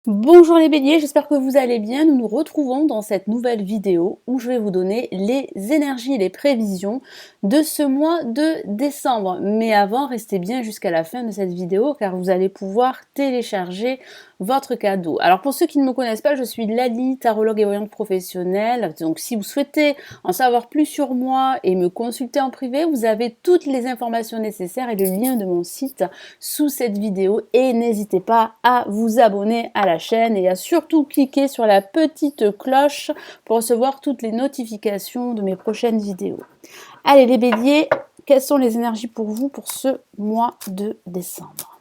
Bonjour les béliers, j'espère que vous allez bien. Nous nous retrouvons dans cette nouvelle vidéo où je vais vous donner les énergies et les prévisions de ce mois de décembre. Mais avant, restez bien jusqu'à la fin de cette vidéo car vous allez pouvoir télécharger votre cadeau. Alors pour ceux qui ne me connaissent pas, je suis Lali, tarologue et voyante professionnelle. Donc si vous souhaitez en savoir plus sur moi et me consulter en privé, vous avez toutes les informations nécessaires et le lien de mon site sous cette vidéo. Et n'hésitez pas à vous abonner à la chaîne et à surtout cliquer sur la petite cloche pour recevoir toutes les notifications de mes prochaines vidéos. Allez les béliers, quelles sont les énergies pour vous pour ce mois de décembre ?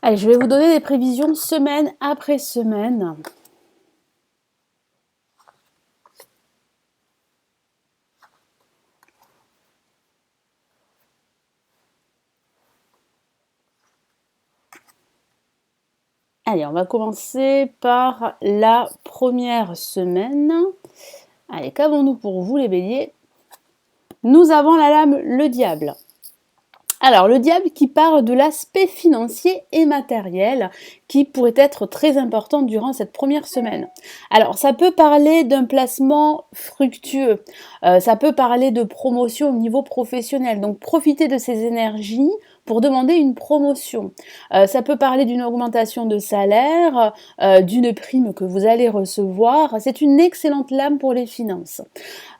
Allez, je vais vous donner des prévisions semaine après semaine. Allez, on va commencer par la première semaine. Allez, qu'avons-nous pour vous les béliers ? Nous avons la lame le diable. Alors, le diable qui parle de l'aspect financier et matériel qui pourrait être très important durant cette première semaine. Alors, ça peut parler d'un placement fructueux, ça peut parler de promotion au niveau professionnel. Donc, profitez de ces énergies pour demander une promotion. Ça peut parler d'une augmentation de salaire, d'une prime que vous allez recevoir. C'est une excellente lame pour les finances.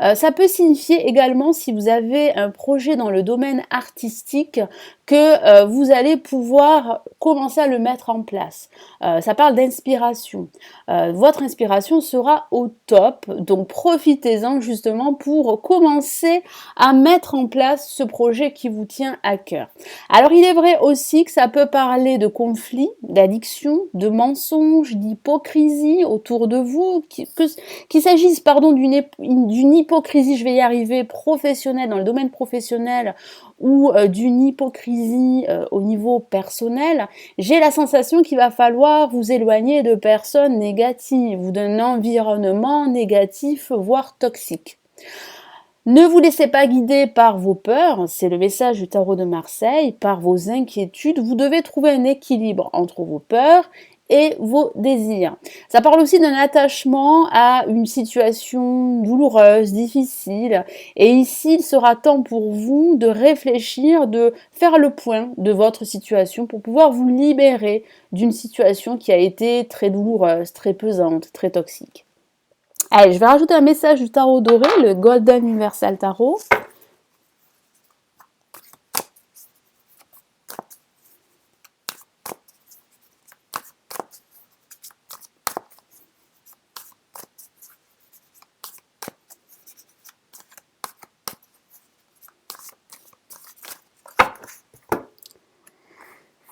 Ça peut signifier également, si vous avez un projet dans le domaine artistique, que vous allez pouvoir commencer à le mettre en place. Ça parle d'inspiration. Votre inspiration sera au top, donc profitez-en justement pour commencer à mettre en place ce projet qui vous tient à cœur. Alors il est vrai aussi que ça peut parler de conflits, d'addiction, de mensonges, d'hypocrisie autour de vous, qu'il s'agisse d'une hypocrisie, je vais y arriver, professionnelle, dans le domaine professionnel, ou d'une hypocrisie au niveau personnel, j'ai la sensation qu'il va falloir vous éloigner de personnes négatives ou d'un environnement négatif, voire toxique. Ne vous laissez pas guider par vos peurs, c'est le message du tarot de Marseille, par vos inquiétudes. Vous devez trouver un équilibre entre vos peurs et vos désirs. Ça parle aussi d'un attachement à une situation douloureuse, difficile. Et ici, il sera temps pour vous de réfléchir, de faire le point de votre situation pour pouvoir vous libérer d'une situation qui a été très douloureuse, très pesante, très toxique. Allez, je vais rajouter un message du tarot doré, le Golden Universal Tarot.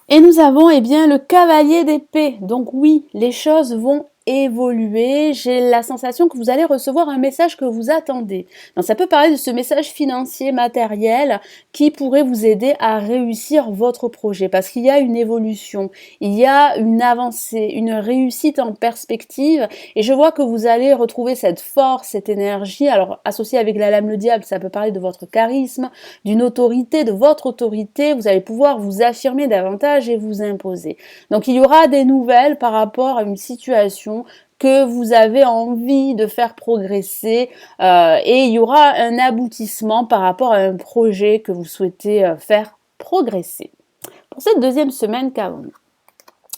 Et nous avons le cavalier d'épée. Donc oui, les choses vont évoluer. J'ai la sensation que vous allez recevoir un message que vous attendez. Donc ça peut parler de ce message financier, matériel, qui pourrait vous aider à réussir votre projet. Parce qu'il y a une évolution, il y a une avancée, une réussite en perspective. Et je vois que vous allez retrouver cette force, cette énergie. Alors associée avec la lame le diable, ça peut parler de votre charisme, d'une autorité, de votre autorité. Vous allez pouvoir vous affirmer davantage et vous imposer. Donc il y aura des nouvelles par rapport à une situation que vous avez envie de faire progresser et il y aura un aboutissement par rapport à un projet que vous souhaitez faire progresser. Pour cette deuxième semaine, qu'avons-nous ?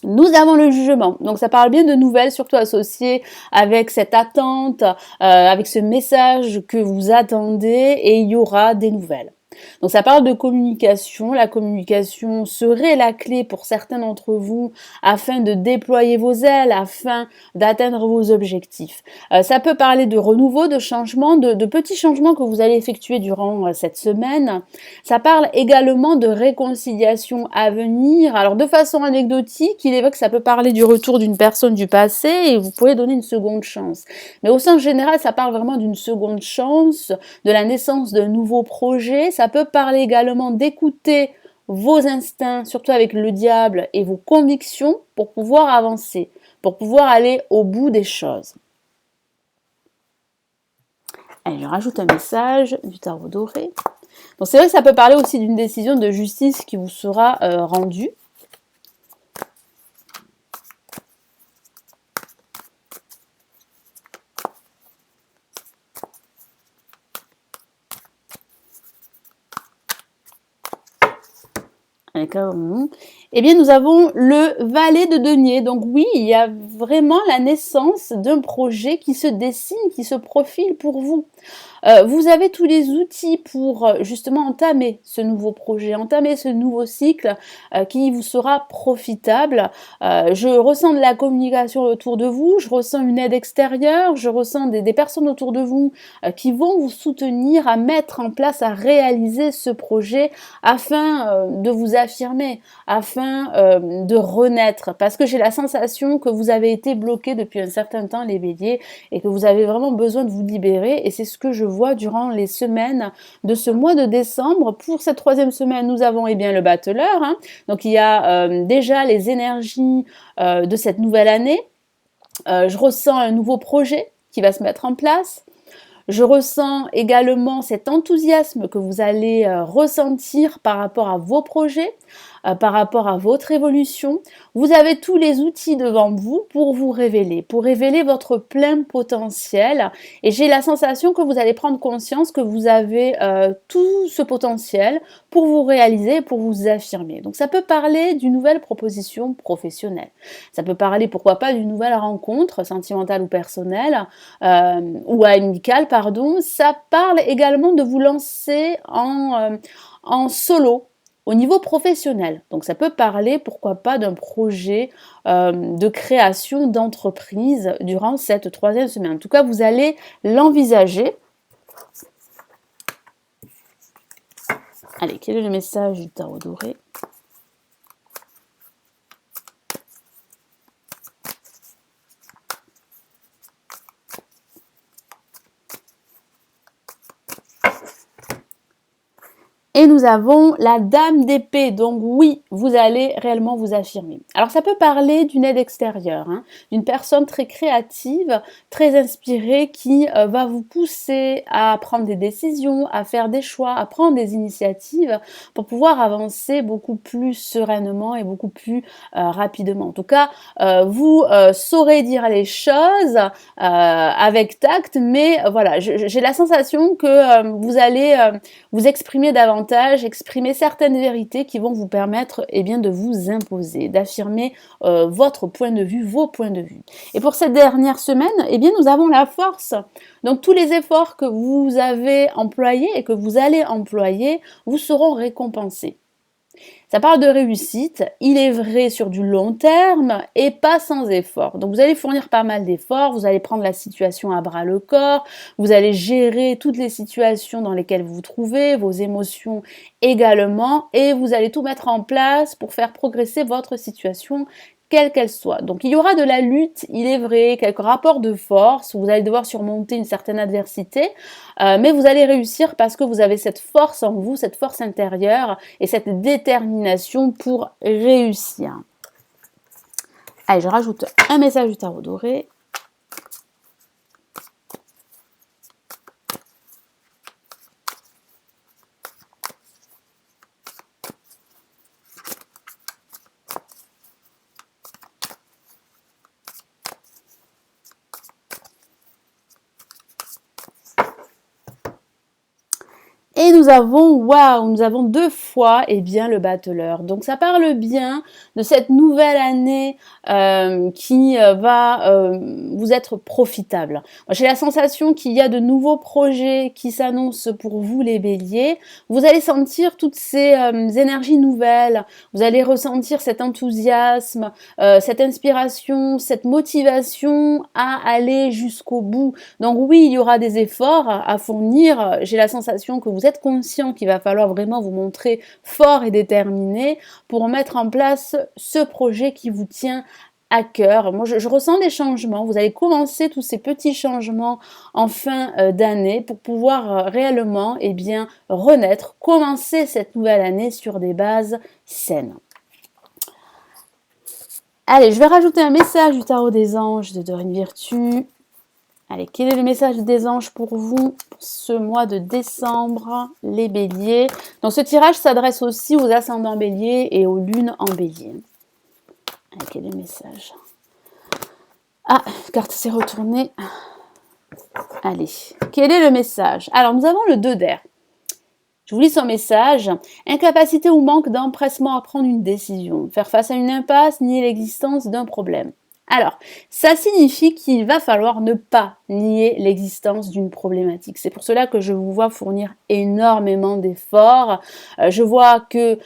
Nous avons le jugement, donc ça parle bien de nouvelles, surtout associées avec cette attente, avec ce message que vous attendez et il y aura des nouvelles. Donc ça parle de communication. La communication serait la clé pour certains d'entre vous afin de déployer vos ailes, afin d'atteindre vos objectifs. Ça peut parler de renouveau, de changement, de petits changements que vous allez effectuer durant cette semaine. Ça parle également de réconciliation à venir. Alors de façon anecdotique, il évoque que ça peut parler du retour d'une personne du passé et vous pouvez donner une seconde chance. Mais au sens général, ça parle vraiment d'une seconde chance, de la naissance d'un nouveau projet. Ça peut parler également d'écouter vos instincts, surtout avec le diable, et vos convictions pour pouvoir avancer, pour pouvoir aller au bout des choses. Allez, je rajoute un message du tarot doré. Donc c'est vrai que ça peut parler aussi d'une décision de justice qui vous sera rendue. Eh bien, nous avons le valet de denier. Donc oui, il y a vraiment la naissance d'un projet qui se dessine, qui se profile pour vous. Vous avez tous les outils pour justement entamer ce nouveau projet, entamer ce nouveau cycle qui vous sera profitable. Je ressens de la communication autour de vous, je ressens une aide extérieure, je ressens des personnes autour de vous qui vont vous soutenir à mettre en place, à réaliser ce projet afin de vous affirmer, afin de renaître. Parce que j'ai la sensation que vous avez été bloqué depuis un certain temps, les béliers, et que vous avez vraiment besoin de vous libérer. Et c'est ce que je vois durant les semaines de ce mois de décembre. Pour cette troisième semaine, nous avons bien le battleur. Donc il y a déjà les énergies de cette nouvelle année. Je ressens un nouveau projet qui va se mettre en place. Je ressens également cet enthousiasme que vous allez ressentir par rapport à vos projets, par rapport à votre évolution. Vous avez tous les outils devant vous pour révéler votre plein potentiel. Et j'ai la sensation que vous allez prendre conscience que vous avez tout ce potentiel pour vous réaliser, pour vous affirmer. Donc ça peut parler d'une nouvelle proposition professionnelle. Ça peut parler, pourquoi pas, d'une nouvelle rencontre sentimentale ou personnelle, ou amicale, pardon. Ça parle également de vous lancer en solo, au niveau professionnel. Donc ça peut parler, pourquoi pas, d'un projet de création d'entreprise durant cette troisième semaine. En tout cas, vous allez l'envisager. Allez, quel est le message du tarot doré ? Et nous avons la dame d'épée. Donc oui, vous allez réellement vous affirmer. Alors ça peut parler d'une aide extérieure, d'une personne très créative, très inspirée qui va vous pousser à prendre des décisions, à faire des choix, à prendre des initiatives pour pouvoir avancer beaucoup plus sereinement et beaucoup plus rapidement. En tout cas, vous saurez dire les choses avec tact, mais voilà, j'ai la sensation que vous allez vous exprimer davantage, exprimer certaines vérités qui vont vous permettre de vous imposer, d'affirmer votre point de vue, vos points de vue. Et pour cette dernière semaine, nous avons la force. Donc tous les efforts que vous avez employés et que vous allez employer vous seront récompensés. Ça parle de réussite, il est vrai sur du long terme et pas sans effort. Donc vous allez fournir pas mal d'efforts, vous allez prendre la situation à bras le corps, vous allez gérer toutes les situations dans lesquelles vous vous trouvez, vos émotions également, et vous allez tout mettre en place pour faire progresser votre situation, quelle qu'elle soit. Donc il y aura de la lutte, il est vrai, quelques rapports de force, vous allez devoir surmonter une certaine adversité, mais vous allez réussir parce que vous avez cette force en vous, cette force intérieure et cette détermination pour réussir. Allez, je rajoute un message du tarot doré. Et nous nous avons, waouh, nous avons 2 fois, eh bien, le battleur. Donc, ça parle bien de cette nouvelle année qui va vous être profitable. Moi, j'ai la sensation qu'il y a de nouveaux projets qui s'annoncent pour vous, les béliers. Vous allez sentir toutes ces énergies nouvelles. Vous allez ressentir cet enthousiasme, cette inspiration, cette motivation à aller jusqu'au bout. Donc oui, il y aura des efforts à fournir. J'ai la sensation que vous êtes conscient qu'il va falloir vraiment vous montrer fort et déterminé pour mettre en place ce projet qui vous tient à cœur. Moi, je ressens des changements. Vous allez commencer tous ces petits changements en fin d'année pour pouvoir réellement, eh bien, renaître, commencer cette nouvelle année sur des bases saines. Allez, je vais rajouter un message du tarot des anges de Dorine Virtue. Allez, quel est le message des anges pour vous pour ce mois de décembre, les béliers? Donc, ce tirage s'adresse aussi aux ascendants béliers et aux lunes en bélier. Allez, quel est le message? Ah, carte s'est retournée. Allez, quel est le message? Alors, nous avons le 2 d'air. Je vous lis son message. Incapacité ou manque d'empressement à prendre une décision. Faire face à une impasse, nier l'existence d'un problème. Alors, ça signifie qu'il va falloir ne pas nier l'existence d'une problématique. C'est pour cela que je vous vois fournir énormément d'efforts. Je vois que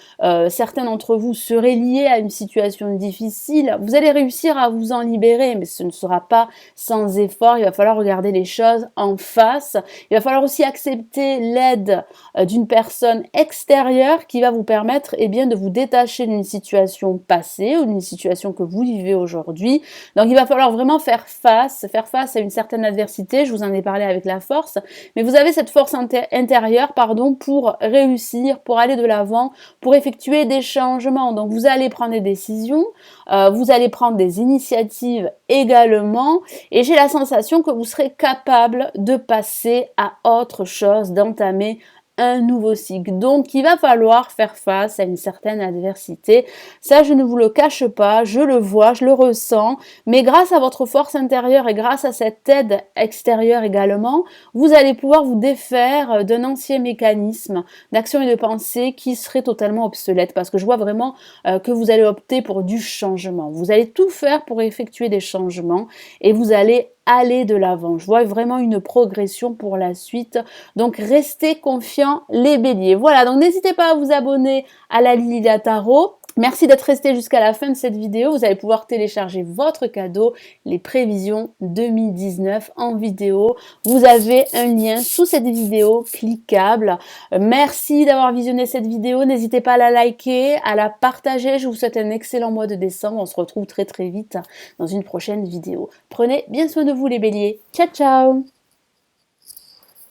certains d'entre vous seraient liés à une situation difficile. Vous allez réussir à vous en libérer, mais ce ne sera pas sans effort. Il va falloir regarder les choses en face. Il va falloir aussi accepter l'aide d'une personne extérieure qui va vous permettre eh bien, de vous détacher d'une situation passée ou d'une situation que vous vivez aujourd'hui. Donc il va falloir vraiment faire face à une certaine adversité, je vous en ai parlé avec la force, mais vous avez cette force intérieure pour réussir, pour aller de l'avant, pour effectuer des changements. Donc vous allez prendre des décisions, vous allez prendre des initiatives également, et j'ai la sensation que vous serez capable de passer à autre chose, d'entamer un nouveau cycle. Donc, il va falloir faire face à une certaine adversité. Ça, je ne vous le cache pas, je le vois, je le ressens, mais grâce à votre force intérieure et grâce à cette aide extérieure également, vous allez pouvoir vous défaire d'un ancien mécanisme d'action et de pensée qui serait totalement obsolète, parce que je vois vraiment que vous allez opter pour du changement. Vous allez tout faire pour effectuer des changements et vous allez aller de l'avant. Je vois vraiment une progression pour la suite. Donc, restez confiants, les béliers. Voilà, donc n'hésitez pas à vous abonner à la Lilia Tarot. Merci d'être resté jusqu'à la fin de cette vidéo. Vous allez pouvoir télécharger votre cadeau, les prévisions 2019 en vidéo. Vous avez un lien sous cette vidéo cliquable. Merci d'avoir visionné cette vidéo. N'hésitez pas à la liker, à la partager. Je vous souhaite un excellent mois de décembre. On se retrouve très très vite dans une prochaine vidéo. Prenez bien soin de vous les béliers. Ciao ciao!